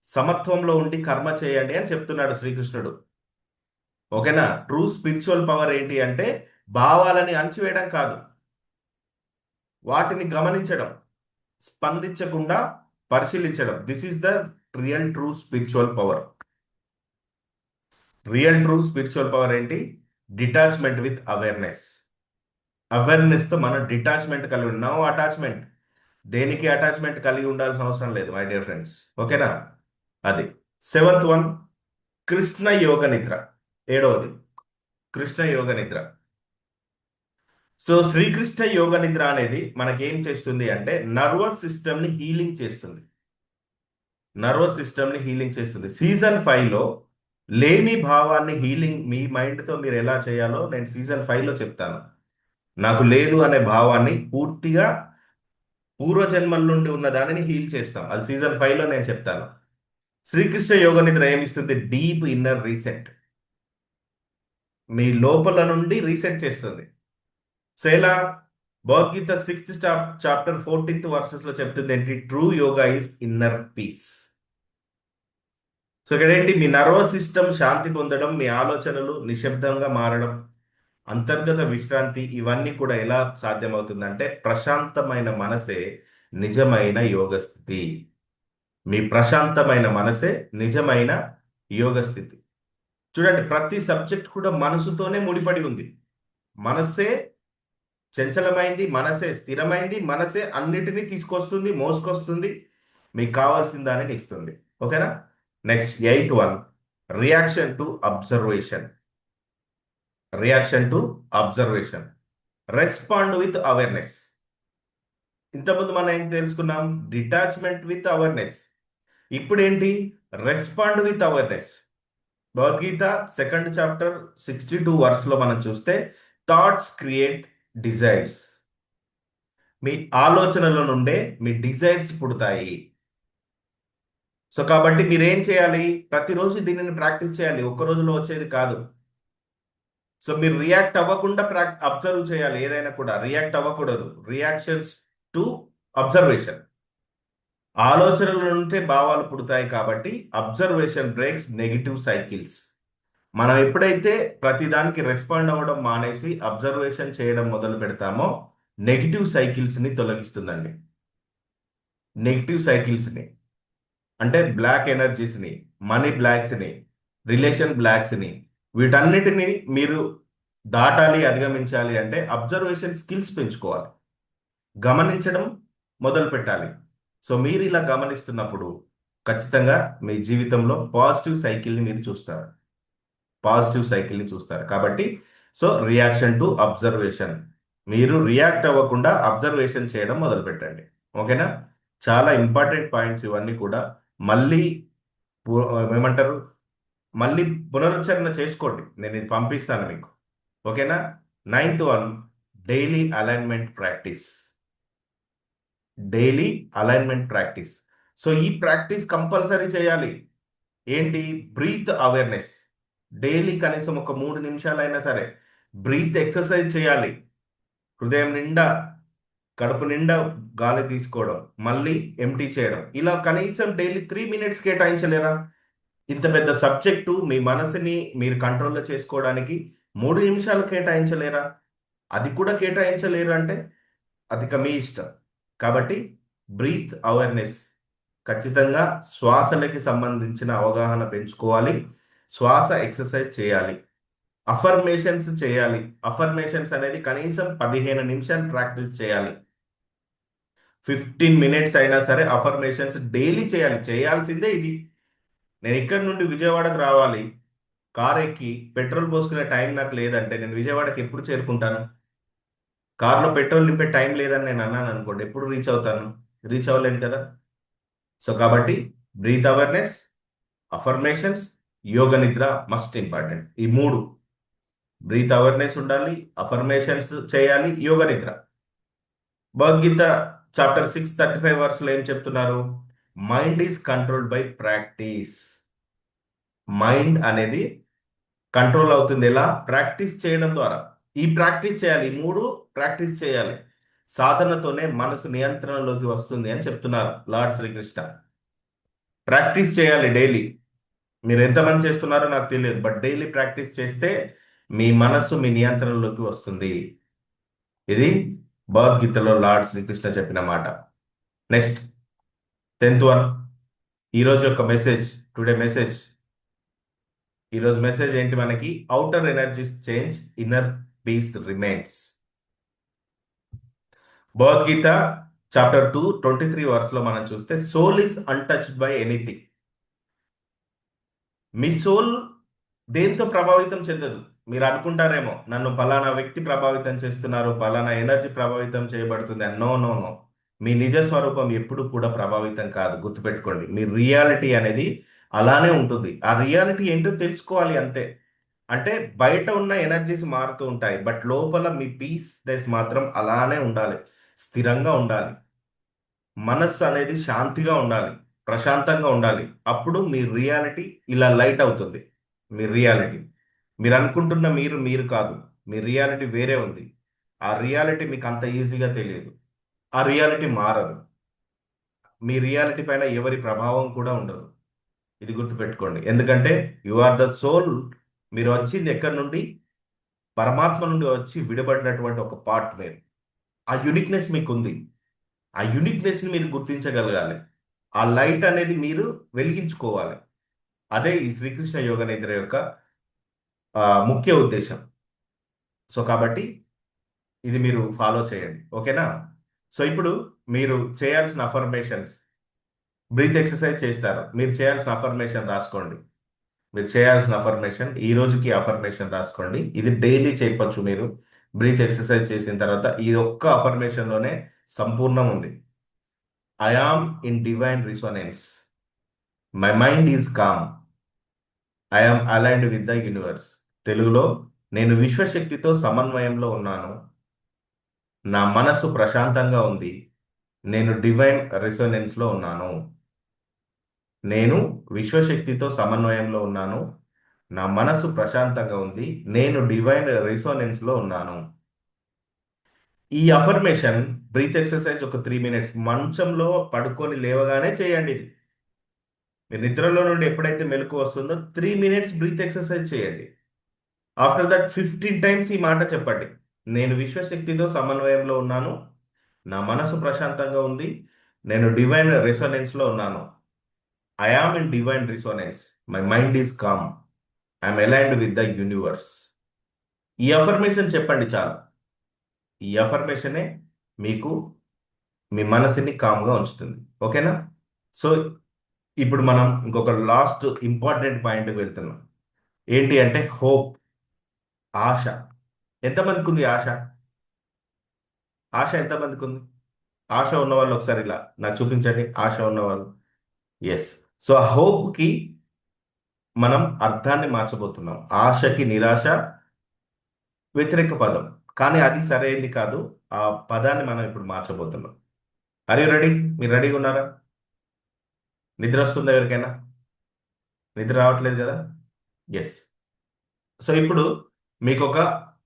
సమత్వంలో ఉండి కర్మ చేయండి అని చెప్తున్నాడు శ్రీకృష్ణుడు. ఓకేనా? ట్రూ స్పిరిచువల్ పవర్ ఏంటి అంటే భావాలని అణచివేయడం కాదు, వాటిని గమనించడం, స్పందించకుండా పరిశీలించడం. This is the real true spiritual power. Real true spiritual power ఏంటి? Detachment with awareness. అవేర్నెస్తో మనం డిటాచ్మెంట్ కలిగి ఉన్నాం. అటాచ్మెంట్, దేనికి అటాచ్మెంట్ కలిగి ఉండాల్సిన అవసరం లేదు మై డియర్ ఫ్రెండ్స్. ఓకేనా? అది సెవెంత్ వన్, కృష్ణ యోగ నిద్ర. ఏడవది కృష్ణ యోగ నిద్ర. సో శ్రీకృష్ణ యోగ నిద్ర అనేది మనకేం చేస్తుంది అంటే నర్వస్ సిస్టమ్ని హీలింగ్ చేస్తుంది. నర్వస్ సిస్టమ్ని హీలింగ్ చేస్తుంది. సీజన్ 5లో లేమి భావాన్ని హీలింగ్ మీ మైండ్తో మీరు ఎలా చేయాలో నేను సీజన్ 5లో చెప్తాను. నాకు లేదు అనే భావాన్ని పూర్తిగా పూర్వజన్మల నుండి ఉన్న దానిని హీల్ చేస్తాం. అది సీజన్ 5లో నేను చెప్తాను. శ్రీకృష్ణ యోగ నిద్ర ఏమిస్తుంది? Deep inner reset. మీ లోపల నుండి రీసెట్ చేస్తుంది. సో ఎలా? Bhagavad Gita 6th chapter 14th versus లో చెప్తుంది ఏంటి? True yoga is inner peace. So ఇక్కడ ఏంటి? మీ నర్వస్ సిస్టమ్ శాంతి పొందడం, మీ ఆలోచనలు నిశ్శబ్దంగా మారడం, అంతర్గత విశ్రాంతి, ఇవన్నీ కూడా ఎలా సాధ్యమవుతుందంటే ప్రశాంతమైన మనసే నిజమైన యోగ స్థితి. మీ ప్రశాంతమైన మనసే నిజమైన యోగ స్థితి. చూడండి, ప్రతి సబ్జెక్ట్ కూడా మనసుతోనే ముడిపడి ఉంది. మనసే చంచలమైంది, మనసే స్థిరమైంది, మనసే అన్నిటినీ తీసుకొస్తుంది, మోసుకొస్తుంది, మీకు కావాల్సిన దానిని ఇస్తుంది. ఓకేనా? Next eighth one, reaction to observation. Reaction to observation, respond with awareness. ఇంతకుముందు మనం ఏం తెలుసుకున్నాం? Detachment with awareness. ఇప్పుడు ఏంటి? Respond with awareness. Bhagavad Gita 2nd chapter 62 వర్స్లో మనం చూస్తే, థాట్స్ క్రియేట్ డిజైర్స్. మీ ఆలోచనల నుండే మీ డిజైర్స్ పుడతాయి. సో కాబట్టి మీరు ఏం చేయాలి? ప్రతిరోజు దీనిని ప్రాక్టీస్ చేయాలి, ఒక్క రోజులో వచ్చేది కాదు. సో మీరు రియాక్ట్ అవ్వకుండా అబ్జర్వ్ చేయాలి. ఏదైనా కూడా రియాక్ట్ అవ్వకూడదు. Reactions to observation. ఆలోచనల నుండే భావాలు పుడతాయి. కాబట్టి అబ్జర్వేషన్ బ్రేక్స్ నెగిటివ్ సైకిల్స్. మనం ఎప్పుడైతే ప్రతిదానికి రెస్పాండ్ అవ్వడం మానేసి అబ్జర్వేషన్ చేయడం మొదలు పెడతామో నెగిటివ్ సైకిల్స్ని తొలగిస్తుందండి. నెగిటివ్ సైకిల్స్ని అంటే బ్లాక్ ఎనర్జీస్ని, మనీ బ్లాక్స్ని, రిలేషన్ బ్లాక్స్ని, వీటన్నిటిని మీరు దాటాలి, అధిగమించాలి అంటే అబ్జర్వేషన్ స్కిల్స్ పెంచుకోవాలి, గమనించడం మొదలు పెట్టాలి. సో మీరు ఇలా గమనిస్తున్నప్పుడు ఖచ్చితంగా మీ జీవితంలో పాజిటివ్ సైకిల్ని మీరు చూస్తారు, పాజిటివ్ సైకిల్ని చూస్తారు. కాబట్టి సో రియాక్షన్ టు అబ్జర్వేషన్, మీరు రియాక్ట్ అవ్వకుండా అబ్జర్వేషన్ చేయడం మొదలు పెట్టండి. ఓకేనా? చాలా ఇంపార్టెంట్ పాయింట్స్ ఇవన్నీ కూడా. మళ్ళీ ఏమంటారు, మళ్ళీ పునరుచ్చరణ చేసుకోండి, నేను ఇది పంపిస్తాను మీకు. ఓకేనా? Ninth one, daily alignment practice. Daily alignment practice. So ఈ ప్రాక్టీస్ కంపల్సరీ చేయాలి. ఏంటి? Breath awareness. డైలీ కనీసం ఒక 3 నిమిషాలైనా సరే బ్రీత్ ఎక్సర్సైజ్ చేయాలి. హృదయం నిండా, కడుపు నిండా గాలి తీసుకోవడం, మళ్ళీ ఎంటీ చేయడం. ఇలా కనీసం డైలీ 3 మినిట్స్ కేటాయించలేరా? ఇంత పెద్ద సబ్జెక్టు మీ మనసుని మీరు కంట్రోల్లో చేసుకోవడానికి 3 నిమిషాలు కేటాయించలేరా? అది కూడా కేటాయించలేరు అంటే అది ఇక మీ ఇష్టం. కాబట్టి బ్రీత్ అవేర్నెస్, ఖచ్చితంగా శ్వాసలకి సంబంధించిన అవగాహన పెంచుకోవాలి. శ్వాస ఎక్సర్సైజ్ చేయాలి. అఫర్మేషన్స్ చేయాలి. అఫర్మేషన్స్ అనేది కనీసం 15 నిమిషాలు ప్రాక్టీస్ చేయాలి. 15 మినిట్స్ అయినా సరే అఫర్మేషన్స్ డైలీ చేయాలి. చేయాల్సిందే ఇది. నేను ఇక్కడ నుండి విజయవాడకు రావాలి, కార్ ఎక్కి పెట్రోల్ పోసుకునే టైం నాకు లేదంటే నేను విజయవాడకి ఎప్పుడు చేరుకుంటాను? కార్లో పెట్రోల్ నింపే టైం లేదని నేను అన్నాను అనుకోండి, ఎప్పుడు రీచ్ అవుతాను? రీచ్ అవ్వలేను కదా. సో కాబట్టి బ్రీత్ అవేర్నెస్, అఫర్మేషన్స్, యోగ నిద్ర మస్ట్ ఇంపార్టెంట్. ఈ మూడు, బ్రీత్ అవేర్నెస్ ఉండాలి, అఫర్మేషన్స్ చేయాలి, యోగ నిద్ర. భగవద్గీత చాప్టర్ 6:35 ఏం చెప్తున్నారు? Mind is controlled by practice. Mind అనేది కంట్రోల్ అవుతుంది ఎలా? ప్రాక్టీస్ చేయడం ద్వారా. ఈ ప్రాక్టీస్ చేయాలి, ఈ మూడు ప్రాక్టీస్ చేయాలి. సాధనతోనే మనసు నియంత్రణలోకి వస్తుంది అని చెప్తున్నారు లార్డ్ శ్రీకృష్ణ. ప్రాక్టీస్ చేయాలి డైలీ. మీరు ఎంతమంది చేస్తున్నారో నాకు తెలియదు, బట్ డైలీ ప్రాక్టీస్ చేస్తే మీ మనస్సు మీ నియంత్రణలోకి వస్తుంది. ఇది భగవద్గీతలో లార్డ్ శ్రీకృష్ణ చెప్పిన మాట. Next 10th one. ఈరోజు యొక్క మెసేజ్, టుడే మెసేజ్. ఈరోజు మెసేజ్ ఏంటి మనకి? Outer energies change, inner peace remains. Bhagavad Gita chapter 2:23 మనం చూస్తే soul is untouched by anything. మీ సోల్ దేంతో ప్రభావితం చెందదు. మీరు అనుకుంటారేమో నన్ను పలానా వ్యక్తి ప్రభావితం చేస్తున్నారు, పలానా ఎనర్జీ ప్రభావితం చేయబడుతుంది అని. No no no. మీ నిజ స్వరూపం ఎప్పుడు కూడా ప్రభావితం కాదు. గుర్తుపెట్టుకోండి, మీ రియాలిటీ అనేది అలానే ఉంటుంది. ఆ రియాలిటీ ఏంటో తెలుసుకోవాలి అంతే. అంటే బయట ఉన్న ఎనర్జీస్ మారుతూ ఉంటాయి, బట్ లోపల మీ పీస్నెస్ మాత్రం అలానే ఉండాలి, స్థిరంగా ఉండాలి. మనస్సు అనేది శాంతిగా ఉండాలి, ప్రశాంతంగా ఉండాలి. అప్పుడు మీ రియాలిటీ ఇలా లైట్ అవుతుంది. మీ రియాలిటీ, మీరు అనుకుంటున్న మీరు మీరు కాదు. మీ రియాలిటీ వేరే ఉంది. ఆ రియాలిటీ మీకు అంత ఈజీగా తెలియదు. ఆ రియాలిటీ మారదు. మీ రియాలిటీ పైన ఎవరి ప్రభావం కూడా ఉండదు. ఇది గుర్తుపెట్టుకోండి. ఎందుకంటే యు ఆర్ ద సోల్. మీరు వచ్చింది ఎక్కడి నుండి? పరమాత్మ నుండి వచ్చి విడబడినటువంటి ఒక పార్ట్ మీరు. ఆ యునిక్నెస్ మీకు ఉంది. ఆ యునిక్నెస్ని మీరు గుర్తించగలగాలి. ఆ లైట్ అనేది మీరు వెలిగించుకోవాలి. అదే ఈ శ్రీకృష్ణ యోగ నిద్ర యొక్క ముఖ్య ఉద్దేశం. సో కాబట్టి ఇది మీరు ఫాలో చేయండి, ఓకేనా? సో ఇప్పుడు మీరు చేయాల్సిన అఫర్మేషన్స్, బ్రీత్ ఎక్సర్సైజ్ చేస్తారు, మీరు చేయాల్సిన అఫర్మేషన్ రాసుకోండి. మీరు చేయాల్సిన అఫర్మేషన్, ఈ రోజుకి అఫర్మేషన్ రాసుకోండి. ఇది డైలీ చేయవచ్చు మీరు. బ్రీత్ ఎక్సర్సైజ్ చేసిన తర్వాత ఈ ఒక్క అఫర్మేషన్లోనే సంపూర్ణం ఉంది. I am in divine resonance, my mind is calm, I am aligned with the universe. తెలుగులో, నేను విశ్వశక్తితో సమన్వయంలో ఉన్నాను, నా మనసు ప్రశాంతంగా ఉంది, నేను డివైన్ రిసోనెన్స్లో ఉన్నాను. నేను విశ్వశక్తితో సమన్వయంలో ఉన్నాను, నా మనసు ప్రశాంతంగా ఉంది, నేను డివైన్ రిసోనెన్స్లో ఉన్నాను. ఈ అఫర్మేషన్ బ్రీత్ ఎక్సర్సైజ్ ఒక 3 మినిట్స్ మంచంలో పడుకొని లేవగానే చేయండి. ఇది మీరు నిద్రలో నుండి ఎప్పుడైతే మెలకు వస్తుందో 3 మినిట్స్ బ్రీత్ ఎక్సర్సైజ్ చేయండి. ఆఫ్టర్ దట్ 15 టైమ్స్ ఈ మాట చెప్పండి. నేను విశ్వశక్తితో సమన్వయంలో ఉన్నాను, నా మనసు ప్రశాంతంగా ఉంది, నేను డివైన్ రెసోనెన్స్లో ఉన్నాను. I am in divine resonance, my mind is calm, I'm aligned with the universe. ఈ అఫర్మేషన్ చెప్పండి చాలు. ఈ అఫర్మేషనే మీకు మీ మనసుని కామ్గా ఉంచుతుంది, ఓకేనా? సో ఇప్పుడు మనం ఇంకొక లాస్ట్ ఇంపార్టెంట్ పాయింట్కి వెళ్తున్నాం. ఏంటి అంటే హోప్, ఆశ. ఎంతమందికి ఉంది ఆశ? ఆశ ఎంతమందికి ఉంది? ఆశ ఉన్న వాళ్ళు ఒకసారి ఇలా నాకు చూపించండి, ఆశ ఉన్నవాళ్ళు. ఎస్. సో ఆ హోప్కి మనం అర్థాన్ని మార్చబోతున్నాం. ఆశకి నిరాశ వ్యతిరేక పదం, కానీ అది సరైనది కాదు. ఆ పదాన్ని మనం ఇప్పుడు మార్చబోతున్నాం. Are you ready? మీరు రెడీగా ఉన్నారా? నిద్ర వస్తుందా ఎవరికైనా? నిద్ర రావట్లేదు కదా? ఎస్. సో ఇప్పుడు మీకు ఒక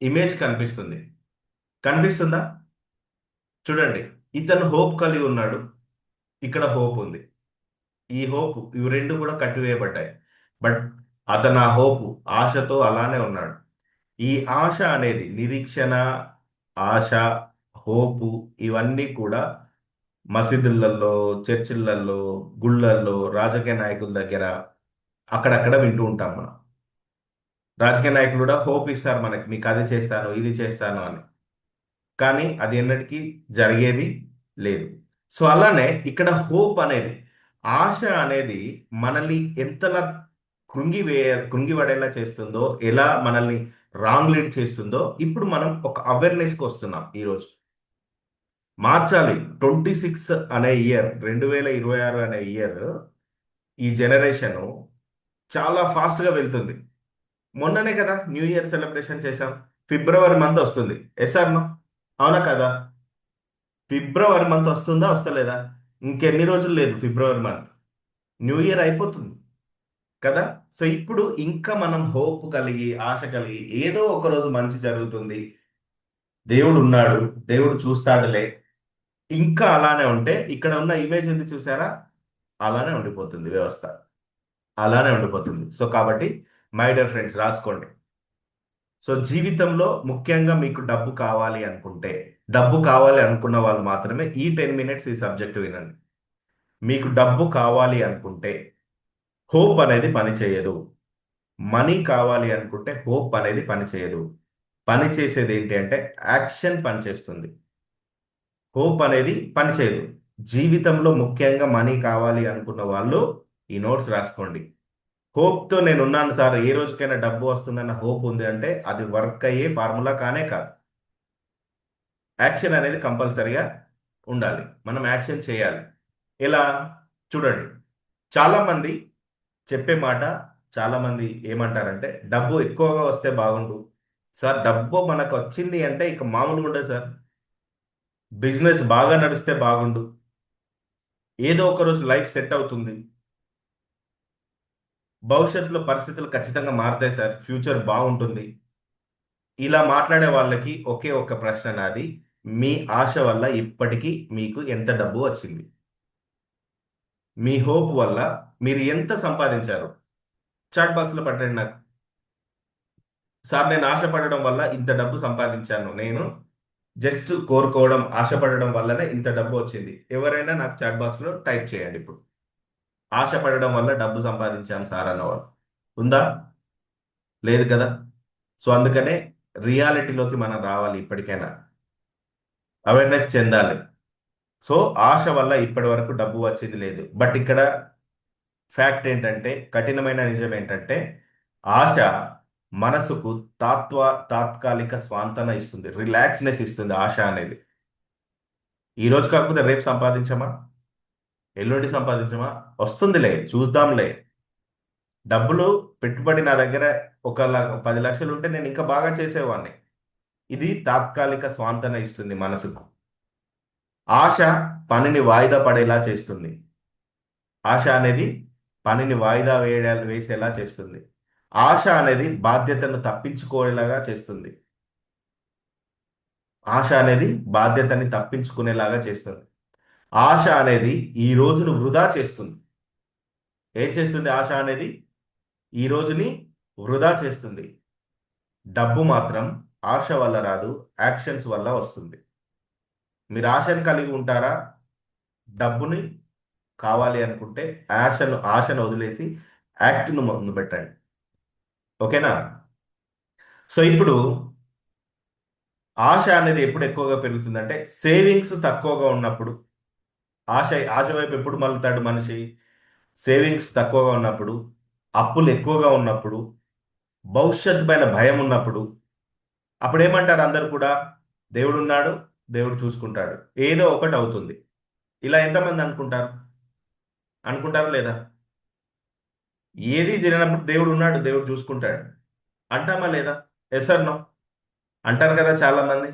ఇమేజ్ కనిపిస్తుంది. కనిపిస్తుందా? చూడండి. ఇతను హోప్ కలిగి ఉన్నాడు. ఇక్కడ హోప్ ఉంది. ఈ హోప్ ఇవి రెండు కూడా కట్టివేయబడ్డాయి. బట్ అతను ఆ హోప్ ఆశతో అలానే ఉన్నాడు. ఈ ఆశ అనేది నిరీక్షణ, ఆశ, హోపు ఇవన్నీ కూడా మసీదులలో, చర్చిలలో, గుళ్ళల్లో, రాజకీయ నాయకుల దగ్గర అక్కడక్కడ వింటూ ఉంటాం మనం. రాజకీయ నాయకులు కూడా హోప్ ఇస్తారు మనకి, మీకు అది చేస్తాను, ఇది చేస్తాను అని. కానీ అది ఎన్నటికీ జరిగేది లేదు. సో అలానే ఇక్కడ హోప్ అనేది, ఆశ అనేది మనల్ని ఎంతలా కృంగిపడేలా చేస్తుందో, ఎలా మనల్ని రాంగ్ లీడ్ చేస్తుందో ఇప్పుడు మనం ఒక అవేర్నెస్కి వస్తున్నాం ఈరోజు. మార్చాలి. 26 అనే ఇయర్, 2026 అనే ఇయర్, ఈ జనరేషన్ చాలా ఫాస్ట్గా వెళ్తుంది. మొన్ననే కదా న్యూ ఇయర్ సెలబ్రేషన్ చేశాం. ఫిబ్రవరి మంత్ వస్తుంది. Yes or no? అవునా కదా? ఫిబ్రవరి మంత్ వస్తుందా వస్తలేదా? ఇంకెన్ని రోజులు లేదు ఫిబ్రవరి మంత్, న్యూ ఇయర్ అయిపోతుంది కదా. సో ఇప్పుడు ఇంకా మనం హోప్ కలిగి, ఆశ కలిగి, ఏదో ఒక రోజు మంచి జరుగుతుంది, దేవుడు ఉన్నాడు, దేవుడు చూస్తాడులే, ఇంకా అలానే ఉంటే ఇక్కడ ఉన్న ఇమేజ్ ఉంది చూసారా, అలానే ఉండిపోతుంది వ్యవస్థ. అలానే ఉండిపోతుంది. సో కాబట్టి మై డియర్ ఫ్రెండ్స్ రాసుకోండి. సో జీవితంలో ముఖ్యంగా మీకు డబ్బు కావాలి అనుకుంటే, డబ్బు కావాలి అనుకున్న వాళ్ళు మాత్రమే ఈ 10 మినిట్స్ ఈ సబ్జెక్ట్ వినండి. మీకు డబ్బు కావాలి అనుకుంటే హోప్ అనేది పని చేయదు. మనీ కావాలి అనుకుంటే హోప్ అనేది పని చేయదు. పని చేసేది ఏంటి అంటే యాక్షన్ పని చేస్తుంది. హోప్ అనేది పని చేయదు. జీవితంలో ముఖ్యంగా మనీ కావాలి అనుకున్న వాళ్ళు ఈ నోట్స్ రాసుకోండి. హోప్తో నేను ఉన్నాను సార్, ఏ రోజుకైనా డబ్బు వస్తుందన్న హోప్ ఉంది అంటే అది వర్క్ అయ్యే ఫార్ములా కానే కాదు. యాక్షన్ అనేది కంపల్సరిగా ఉండాలి. మనం యాక్షన్ చేయాలి. ఎలా? చూడండి. చాలామంది చెప్పే మాట, చాలామంది ఏమంటారంటే డబ్బు ఎక్కువగా వస్తే బాగుండు సార్, డబ్బు మనకు వచ్చింది అంటే ఇక మామూలుగా ఉండదు సార్, బిజినెస్ బాగా నడిస్తే బాగుండు, ఏదో ఒక రోజు లైఫ్ సెట్ అవుతుంది, భవిష్యత్తులో పరిస్థితులు ఖచ్చితంగా మారుతాయి సార్, ఫ్యూచర్ బాగుంటుంది. ఇలా మాట్లాడే వాళ్ళకి ఒకే ఒక్క ప్రశ్న నాది: మీ ఆశ వల్ల ఇప్పటికీ మీకు ఎంత డబ్బు వచ్చింది? మీ హోప్ వల్ల మీరు ఎంత సంపాదించారు? చాట్ బాక్స్లో పెట్టండి నాకు. సార్ నేను ఆశపడడం వల్ల ఇంత డబ్బు సంపాదించాను, నేను జస్ట్ కోరుకోవడం, ఆశపడడం వల్లనే ఇంత డబ్బు వచ్చింది. ఎవరైనా నాకు చాట్ బాక్స్లో టైప్ చేయండి ఇప్పుడు. ఆశపడడం వల్ల డబ్బు సంపాదించాం సార్ అన్నవాళ్ళు ఉందా? లేదు కదా. సో అందుకనే రియాలిటీలోకి మనం రావాలి ఇప్పటికైనా, అవేర్నెస్ చెందాలి. సో ఆశ వల్ల ఇప్పటి వరకు డబ్బు వచ్చేది లేదు. బట్ ఇక్కడ ఫ్యాక్ట్ ఏంటంటే, కఠినమైన నిజం ఏంటంటే, ఆశ మనసుకు తాత్కాలిక స్వాంతన ఇస్తుంది, రిలాక్స్నెస్ ఇస్తుంది ఆశ అనేది. ఈ రోజు కాకపోతే రేపు సంపాదించమా, ఎల్లుండి సంపాదించమా, వస్తుందిలే చూద్దాంలే. డబ్బులు పెట్టుబడి నా దగ్గర 10 లక్షలు ఉంటే నేను ఇంకా బాగా చేసేవాడిని. ఇది తాత్కాలిక స్వాంతన ఇస్తుంది మనసుకు. ఆశ పనిని వాయిదా పడేలా చేస్తుంది. ఆశ అనేది పనిని వాయిదా వేసేలా చేస్తుంది. ఆశ అనేది బాధ్యతను తప్పించుకోలేలాగా చేస్తుంది. ఆశ అనేది బాధ్యతని తప్పించుకునేలాగా చేస్తుంది. ఆశ అనేది ఈ రోజును వృధా చేస్తుంది. ఏం చేస్తుంది ఆశ అనేది? ఈ రోజుని వృధా చేస్తుంది. డబ్బు మాత్రం ఆశ వల్ల రాదు, యాక్షన్స్ వల్ల వస్తుంది. మీరు ఆశను కలిగి ఉంటారా? డబ్బుని కావాలి అనుకుంటే ఆశను వదిలేసి యాక్ట్ను ముందు పెట్టండి. ఓకేనా? సో ఇప్పుడు ఆశ అనేది ఎప్పుడు ఎక్కువగా పెరుగుతుందంటే సేవింగ్స్ తక్కువగా ఉన్నప్పుడు. ఆశ ఆశ వైపు ఎప్పుడు మళ్ళుతాడు మనిషి? సేవింగ్స్ తక్కువగా ఉన్నప్పుడు, అప్పులు ఎక్కువగా ఉన్నప్పుడు, భవిష్యత్తు పైన భయం ఉన్నప్పుడు. అప్పుడు ఏమంటారు అందరు కూడా? దేవుడు ఉన్నాడు, దేవుడు చూసుకుంటాడు, ఏదో ఒకటి అవుతుంది. ఇలా ఎంతమంది అనుకుంటారు? అనుకుంటారా లేదా? ఏది జరిగినప్పుడు దేవుడు ఉన్నాడు, దేవుడు చూసుకుంటాడు అంటామా లేదా? Yes or no? అంటారు కదా చాలా మంది.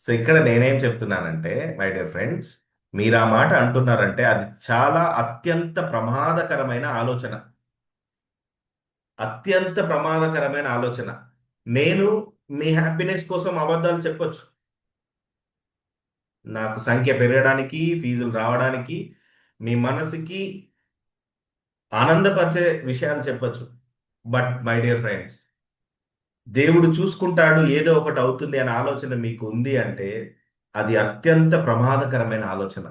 సో ఇక్కడ నేనేం చెప్తున్నానంటే మై డియర్ ఫ్రెండ్స్, మీరు ఆ మాట అంటున్నారంటే అది చాలా అత్యంత ప్రమాదకరమైన ఆలోచన. అత్యంత ప్రమాదకరమైన ఆలోచన. నేను మీ హ్యాపీనెస్ కోసం అబద్ధాలు చెప్పొచ్చు. నాకు సంఖ్య పెరగడానికి, ఫీజులు రావడానికి, మీ మనసుకి ఆనందపరిచే విషయాలు చెప్పొచ్చు. బట్ మై డియర్ ఫ్రెండ్స్, దేవుడు చూసుకుంటాడు ఏదో ఒకటి అవుతుంది అనే ఆలోచన మీకు ఉంది అంటే అది అత్యంత ప్రమాదకరమైన ఆలోచన.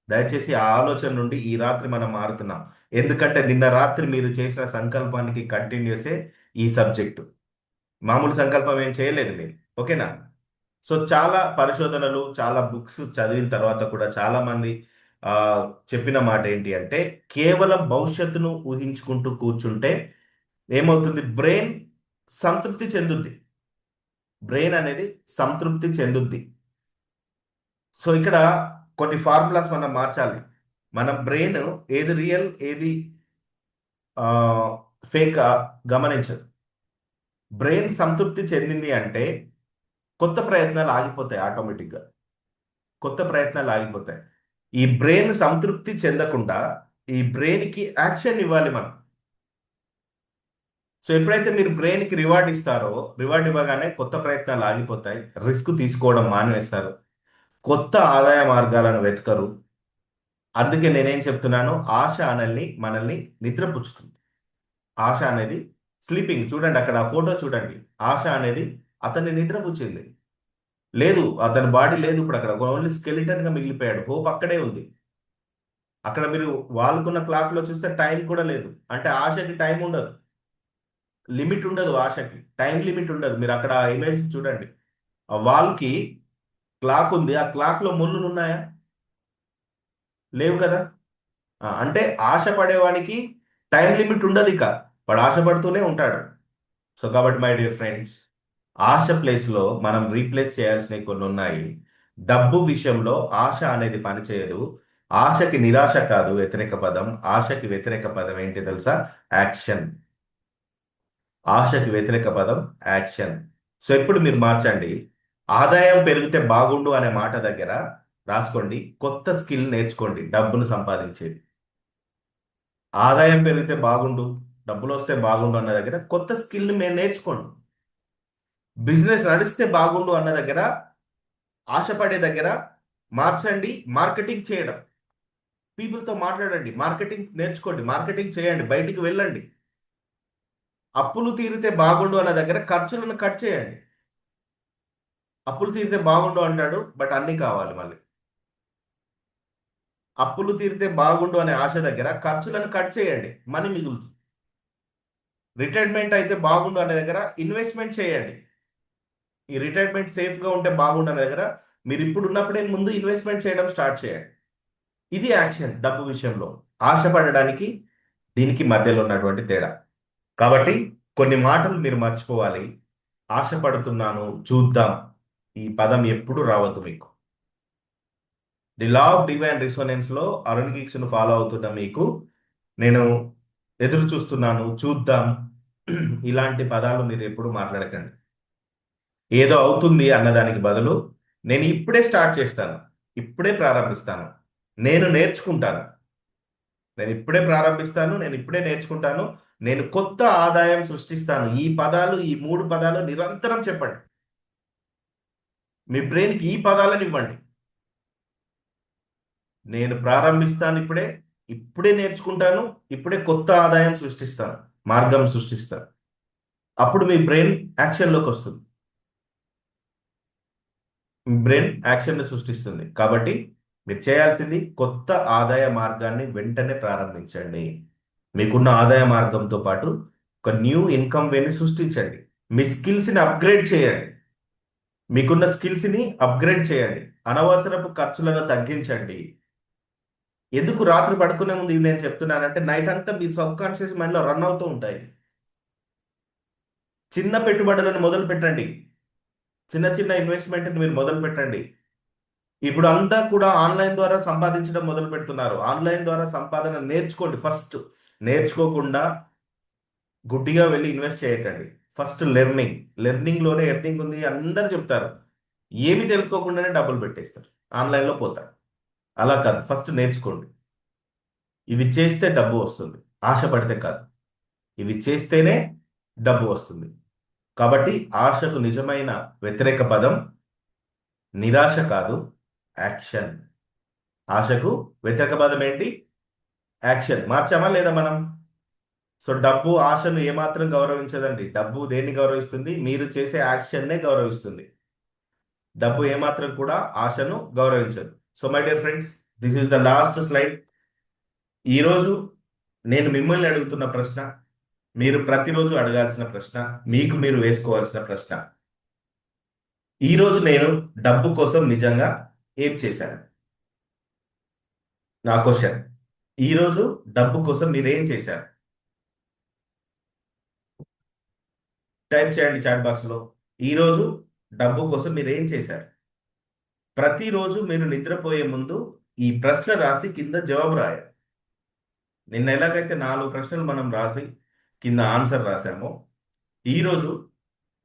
దయచేసి ఆ ఆలోచన నుండి ఈ రాత్రి మనం మారుతున్నాం. ఎందుకంటే నిన్న రాత్రి మీరు చేసిన సంకల్పానికి కంటిన్యూసే ఈ సబ్జెక్టు. మామూలు సంకల్పం ఏం చేయలేదు మీరు. ఓకేనా? సో చాలా పరిశోధనలు, చాలా బుక్స్ చదివిన తర్వాత కూడా చాలా మంది చెప్పిన మాట ఏంటి అంటే కేవలం భవిష్యత్తును ఊహించుకుంటూ కూర్చుంటే ఏమవుతుంది, బ్రెయిన్ సంతృప్తి చెందుద్ది. బ్రెయిన్ అనేది సంతృప్తి చెందుద్ది. సో ఇక్కడ కొన్ని ఫార్ములాస్ మనం మార్చాలి. మన బ్రెయిన్ ఏది రియల్ ఏది ఫేక్ గమనించదు. బ్రెయిన్ సంతృప్తి చెందింది అంటే కొత్త ప్రయత్నాలు ఆగిపోతాయి ఆటోమేటిక్గా. కొత్త ప్రయత్నాలు ఆగిపోతాయి. ఈ బ్రెయిన్ సంతృప్తి చెందకుండా ఈ బ్రెయిన్కి యాక్షన్ ఇవ్వాలి మనం. సో ఎప్పుడైతే మీరు బ్రెయిన్కి రివార్డ్ ఇస్తారో, రివార్డ్ ఇవ్వగానే కొత్త ప్రయత్నాలు ఆగిపోతాయి. రిస్క్ తీసుకోవడం మానేస్తారు. కొత్త ఆదాయ మార్గాలను వెతకరు. అందుకే నేనేం చెప్తున్నాను, ఆశ అనల్ని మనల్ని నిద్రపుచ్చుతుంది. ఆశ అనేది స్లీపింగ్. చూడండి అక్కడ ఆ ఫోటో చూడండి. ఆశ అనేది అతన్ని నిద్రపుచ్చింది. లేదు, అతని బాడీ లేదు ఇప్పుడు అక్కడ. ఓన్లీ స్కెలిటన్ గా మిగిలిపోయాడు. హోప్ అక్కడే ఉంది. అక్కడ మీరు వాళ్ళకున్న క్లాక్ లో చూస్తే టైం కూడా లేదు. అంటే ఆశకి టైం ఉండదు, లిమిట్ ఉండదు. ఆశకి టైం లిమిట్ ఉండదు. మీరు అక్కడ ఇమేజ్ చూడండి. ఆ వాల్ కి క్లాక్ ఉంది. ఆ క్లాక్ లో ముళ్ళులు ఉన్నాయా? లేవు కదా. అంటే ఆశ పడేవాడికి టైం లిమిట్ ఉండదు. ఇక వాడు ఆశపడుతూనే ఉంటాడు. సో కాబట్టి మై డియర్ ఫ్రెండ్స్, ఆశ ప్లేస్లో మనం రీప్లేస్ చేయాల్సినవి కొన్ని ఉన్నాయి. డబ్బు విషయంలో ఆశ అనేది పనిచేయదు. ఆశకి నిరాశ కాదు వ్యతిరేక పదం. ఆశకి వ్యతిరేక పదం ఏంటి తెలుసా? యాక్షన్. ఆశకి వ్యతిరేక పదం యాక్షన్. సో ఇప్పుడు మీరు మార్చండి. ఆదాయం పెరిగితే బాగుండు అనే మాట దగ్గర రాసుకోండి, కొత్త స్కిల్ నేర్చుకోండి డబ్బును సంపాదించేది. ఆదాయం పెరిగితే బాగుండు, డబ్బులు వస్తే బాగుండు అన్న దగ్గర కొత్త స్కిల్ మేము నేర్చుకోండి. బిజినెస్ నడిస్తే బాగుండు అన్న దగ్గర, ఆశపడే దగ్గర మార్చండి. మార్కెటింగ్ చేయడం, పీపుల్తో మాట్లాడండి, మార్కెటింగ్ నేర్చుకోండి, మార్కెటింగ్ చేయండి, బయటికి వెళ్ళండి. అప్పులు తీరితే బాగుండు అన్న దగ్గర ఖర్చులను కట్ చేయండి. అప్పులు తీరితే బాగుండు అంటాడు, బట్ అన్నీ కావాలి మళ్ళీ. అప్పులు తీరితే బాగుండు అనే ఆశ దగ్గర ఖర్చులను కట్ చేయండి, మనీ మిగులుతుంది. రిటైర్మెంట్ అయితే బాగుండు అనే దగ్గర ఇన్వెస్ట్మెంట్ చేయండి. ఈ రిటైర్మెంట్ సేఫ్గా ఉంటే బాగుండు అనే దగ్గర మీరు ఇప్పుడు ఉన్నప్పుడే ముందు ఇన్వెస్ట్మెంట్ చేయడం స్టార్ట్ చేయండి. ఇది యాక్షన్ డబ్బు విషయంలో. ఆశపడడానికి దీనికి మధ్యలో ఉన్నటువంటి తేడా. కాబట్టి కొన్ని మాటలు మీరు మర్చిపోవాలి. ఆశపడుతున్నాను, చూద్దాం, ఈ పదం ఎప్పుడు రావద్దు మీకు. The law of divine resonance లో అరుణ్ గిక్స్ ను ఫాలో అవుతున్న మీకు నేను ఎదురు చూస్తున్నాను, చూద్దాం, ఇలాంటి పదాలు మీరు ఎప్పుడు మాట్లాడకండి. ఏదో అవుతుంది అన్నదానికి బదులు నేను ఇప్పుడే స్టార్ట్ చేస్తాను, ఇప్పుడే ప్రారంభిస్తాను, నేను నేర్చుకుంటాను, నేను ఇప్పుడే ప్రారంభిస్తాను, నేను ఇప్పుడే నేర్చుకుంటాను, నేను కొత్త ఆదాయం సృష్టిస్తాను. ఈ పదాలు, ఈ మూడు పదాలు నిరంతరం చెప్పండి. మీ బ్రెయిన్కి ఈ పదాలను ఇవ్వండి. నేను ప్రారంభిస్తాను ఇప్పుడే, ఇప్పుడే నేర్చుకుంటాను, ఇప్పుడే కొత్త ఆదాయం సృష్టిస్తాను, మార్గం సృష్టిస్తాను. అప్పుడు మీ బ్రెయిన్ యాక్షన్లోకి వస్తుంది. మీ బ్రెయిన్ యాక్షన్ని సృష్టిస్తుంది. కాబట్టి మీరు చేయాల్సింది కొత్త ఆదాయ మార్గాన్ని వెంటనే ప్రారంభించండి. మీకున్న ఆదాయ మార్గంతో పాటు ఒక న్యూ ఇన్కమ్ వేని సృష్టించండి. మీ స్కిల్స్ని అప్గ్రేడ్ చేయండి. మీకున్న స్కిల్స్ని అప్గ్రేడ్ చేయండి. అనవసరపు ఖర్చులను తగ్గించండి. ఎందుకు రాత్రి పడుకునే ముందు ఇవి నేను చెప్తున్నానంటే నైట్ అంతా మీ సబ్ కాన్షియస్ మైండ్లో రన్ అవుతూ ఉంటాయి. చిన్న పెట్టుబడులను మొదలు పెట్టండి. చిన్న చిన్న ఇన్వెస్ట్మెంట్ మీరు మొదలు పెట్టండి. ఇప్పుడు అంతా కూడా ఆన్లైన్ ద్వారా సంపాదించడం మొదలు పెడుతున్నారు. ఆన్లైన్ ద్వారా సంపాదన నేర్చుకోండి ఫస్ట్. నేర్చుకోకుండా గుడ్డిగా వెళ్ళి ఇన్వెస్ట్ చేయకండి. First learning. లెర్నింగ్లోనే ఎర్నింగ్ ఉంది అందరు చెప్తారు. ఏమి తెలుసుకోకుండానే డబ్బులు పెట్టేస్తారు, ఆన్లైన్లో పోతారు. అలా కాదు, ఫస్ట్ నేర్చుకోండి. ఇవి చేస్తే డబ్బు వస్తుంది, ఆశపడితే కాదు. ఇవి చేస్తేనే డబ్బు వస్తుంది. కాబట్టి ఆశకు నిజమైన వ్యతిరేక పదం నిరాశ కాదు, యాక్షన్. ఆశకు వ్యతిరేక పదం ఏంటి? యాక్షన్. మార్చామా లేదా మనం? సో డబ్బు ఆశను ఏమాత్రం గౌరవించదండి. డబ్బు దేన్ని గౌరవిస్తుంది? మీరు చేసే యాక్షన్నే గౌరవిస్తుంది. డబ్బు ఏమాత్రం కూడా ఆశను గౌరవించదు. So my dear friends, this is the last slide. ఈరోజు నేను మిమ్మల్ని అడుగుతున్న ప్రశ్న, మీరు ప్రతిరోజు అడగాల్సిన ప్రశ్న, మీకు మీరు వేసుకోవాల్సిన ప్రశ్న. ఈరోజు నేను డబ్బు కోసం నిజంగా ఏం చేశాను? నా క్వశ్చన్. ఈరోజు డబ్బు కోసం మీరు ఏం చేశారు? టైప్ చేయండి చాట్ బాక్స్లో. ఈరోజు డబ్బు కోసం మీరు ఏం చేశారు? ప్రతిరోజు మీరు నిద్రపోయే ముందు ఈ ప్రశ్న రాసి కింద జవాబు రాయాలి. నిన్న ఎలాగైతే 4 ప్రశ్నలు మనం రాసి కింద ఆన్సర్ రాసామో, ఈరోజు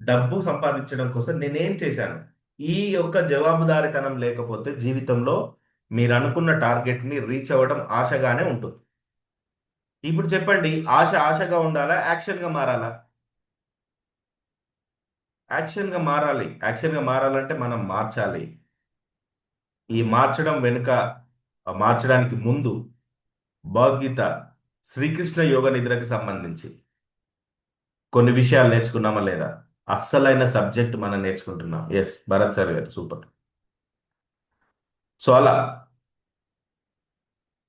డబ్బు సంపాదించడం కోసం నేనేం చేశాను? ఈ యొక్క జవాబుదారితనం లేకపోతే జీవితంలో మీరు అనుకున్న టార్గెట్ని రీచ్ అవ్వడం ఆశగానే ఉంటుంది. ఇప్పుడు చెప్పండి, ఆశ ఆశగా ఉండాలా, యాక్షన్గా మారాలా? యాక్షన్గా మారాలి. యాక్షన్గా మారాలంటే మనం మార్చాలి. ఈ మార్చడం వెనుక, మార్చడానికి ముందు భగవద్గీత శ్రీకృష్ణ యోగ నిద్రకి సంబంధించి కొన్ని విషయాలు నేర్చుకున్నామా లేదా? అస్సలైన సబ్జెక్ట్ మనం నేర్చుకుంటున్నాం. ఎస్, భరత్ సార్ గారు సూపర్. సో అలా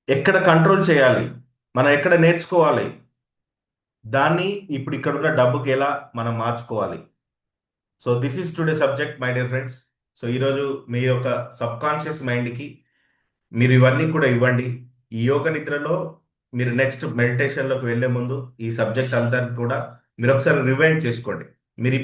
ఎక్కడ కంట్రోల్ చేయాలి, మనం ఎక్కడ నేర్చుకోవాలి, దాన్ని ఇప్పుడు ఇక్కడున్న డబ్బుకి ఎలా మనం మార్చుకోవాలి. So this is today subject my dear friends. So ఈరోజు మీ యొక్క సబ్ కాన్షియస్ మైండ్కి మీరు ఇవన్నీ కూడా ఇవ్వండి. ఈ యోగ నిద్రలో మీరు నెక్స్ట్ మెడిటేషన్లోకి వెళ్ళే ముందు ఈ సబ్జెక్ట్ అంతా కూడా మీరు ఒకసారి రివైండ్ చేసుకోండి. మీరు